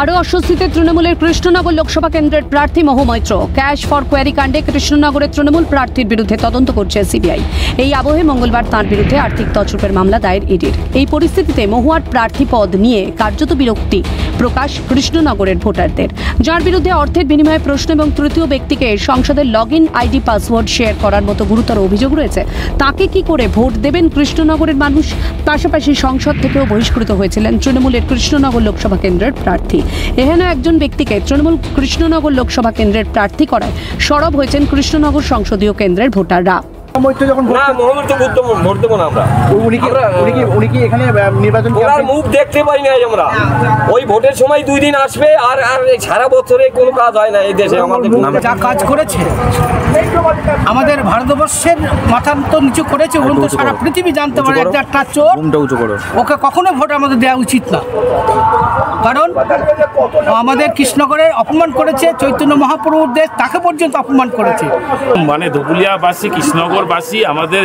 আরও অস্বস্তিতে তৃণমূলের কৃষ্ণনগর লোকসভা কেন্দ্রের প্রার্থী মহু মৈত্র। ক্যাশ ফর কোয়ারি কাণ্ডে কৃষ্ণনগরের তৃণমূল প্রার্থীর বিরুদ্ধে তদন্ত করছে সিবিআই। এই আবহে মঙ্গলবার তাঁর বিরুদ্ধে আর্থিক তছরূপের মামলা দায়ের ইডির। এই পরিস্থিতিতে মহুয়ার প্রার্থী পদ নিয়ে কার্যত বিরক্তি প্রকাশ কৃষ্ণনগরের ভোটারদের, যার বিরুদ্ধে অর্থের বিনিময়ে প্রশ্ন এবং তৃতীয় ব্যক্তিকে সংসদের লগইন আইডি পাসওয়ার্ড শেয়ার করার মতো গুরুতর অভিযোগ রয়েছে। তাকে কি করে ভোট দেবেন কৃষ্ণনগরের মানুষ? পাশাপাশি সংসদ থেকেও বহিষ্কৃত হয়েছিলেন তৃণমূলের কৃষ্ণনগর লোকসভা কেন্দ্রের প্রার্থী। এহেন একজন ব্যক্তিকে তৃণমূল কৃষ্ণনগর লোকসভা কেন্দ্রের প্রার্থী করায় সরব হয়েছেন কৃষ্ণনগর সংসদীয় কেন্দ্রের ভোটাররা। মুখ দেখতে পাই না আমরা, ওই ভোটের সময় 2 দিন আসবে আর সারা বছরে কোনো কাজ হয় না এই দেশে। আমাদের যা কাজ করেছে আমাদের ভারতবর্ষের মাথা তো নিচু করেছে, তো সারা পৃথিবী জানতে পারে একটা চোর, ওকে কখনো ভোট আমাদের দেওয়া উচিত না। কারণ আমাদের কৃষ্ণনগরে অপমান করেছে, চৈতন্য মহাপ্রভুর দেশ, তাকে পর্যন্ত অপমান করেছে। মানে ধুপুলিয়াবাসী কৃষ্ণনগরবাসী আমাদের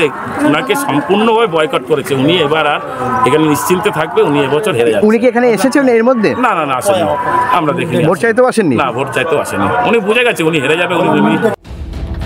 ওনাকে সম্পূর্ণভাবে বয়কট করেছে। উনি এবার আর এখানে নিশ্চিন্তে থাকবে, উনি এবছর হেরে যাবেন। উনি কি এখানে এসেছেন এর মধ্যে? না না না, আসেনি, আমরা দেখিনি। ভোট চাইতেও আসেননি? না, ভোট চাইতেও আসেনি। উনি বুঝে গেছে উনি হেরে যাবে। উনি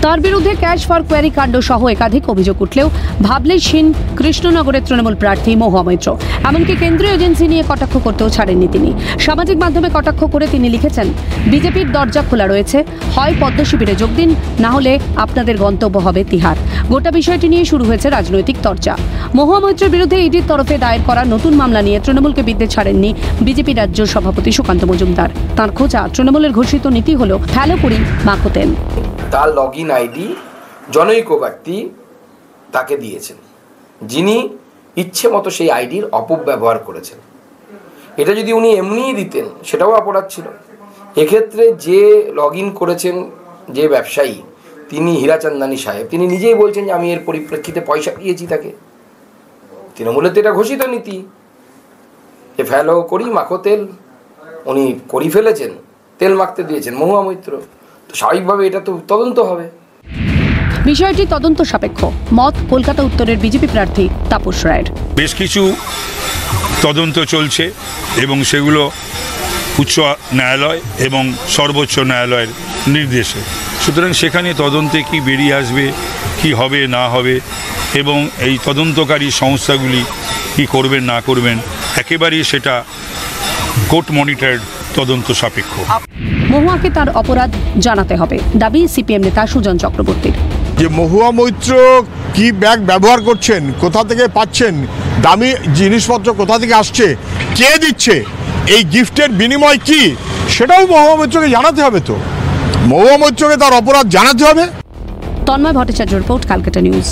তার বিরুদ্ধে ক্যাশ ফর কোয়ারি কাণ্ড সহ একাধিক অভিযোগ উঠলেও ভাবলেশহীন কৃষ্ণনগরের তৃণমূল প্রার্থী মহু মৈত্র। এমনকি কেন্দ্রীয় এজেন্সি নিয়ে কটাক্ষ করতেও ছাড়েননি তিনি। সামাজিক মাধ্যমে কটাক্ষ করে তিনি লিখেছেন, বিজেপির দরজা খোলা রয়েছে, হয় পদ্ম শিবিরে যোগ দিন, না হলে আপনাদের গন্তব্য হবে তিহার। গোটা বিষয়টি নিয়ে শুরু হয়েছে রাজনৈতিক চর্চা। মহু মৈত্রের বিরুদ্ধে ইডির তরফে দায়ের করা নতুন মামলা নিয়ে তৃণমূলকে বিদ্যে ছাড়েননি বিজেপি রাজ্য সভাপতি সুকান্ত মজুমদার। তাঁর খোঁজা তৃণমূলের ঘোষিত নীতি হল ফেলো করি মাখো তেল। তার লগইন আইডি জনৈক ব্যক্তি তাকে দিয়েছেন, যিনি ইচ্ছে মতো সেই আইডির অপব্যবহার করেছেন। এটা যদি উনি এমনিই দিতেন সেটাও অপরাধ ছিল। এক্ষেত্রে যে লগইন করেছেন যে ব্যবসায়ী, তিনি হীরাচন্দানী সাহেব, তিনি নিজেই বলছেন যে আমি এর পরিপ্রেক্ষিতে পয়সা দিয়েছি তাকে। তৃণমূলের তো এটা ঘোষিত নীতি যে ফেলো করি মাখো তেল। উনি করি ফেলেছেন, তেল মাখতে দিয়েছেন মহু মৈত্র, তো স্বাভাবিকভাবে এটা তো তদন্ত হবে। বিষয়টি তদন্ত সাপেক্ষ মত কলকাতা উত্তরের বিজেপি প্রার্থী তাপস রায়ের। বেশ কিছু তদন্ত চলছে এবং সেগুলো উচ্চ ন্যায়ালয় এবং সর্বোচ্চ ন্যায়ালয়ের নির্দেশে। সুতরাং সেখানে তদন্তে কি বেরিয়ে আসবে, কি হবে না হবে, এবং এই তদন্তকারী সংস্থাগুলি কি করবেন না করবেন, একেবারেই সেটা কোর্ট মনিটরড তদন্ত সাপেক্ষ। মহুয়াকে তার অপরাধ জানাতে হবে, দাবি সিপিএম নেতা সুজন চক্রবর্তীর। যে মহুয়া মৈত্র কি ব্যাগ ব্যবহার করছেন, কোথা থেকে পাচ্ছেন, দামি জিনিসপত্র কোথা থেকে আসছে, কে দিচ্ছে, এই গিফটের বিনিময় কি, সেটাও মহুয়া মৈত্রকে জানাতে হবে। তো মহুয়া মৈত্রকে তার অপরাধ জানাতে হবে। Tanmoy Bhattacharya report, Calcutta news.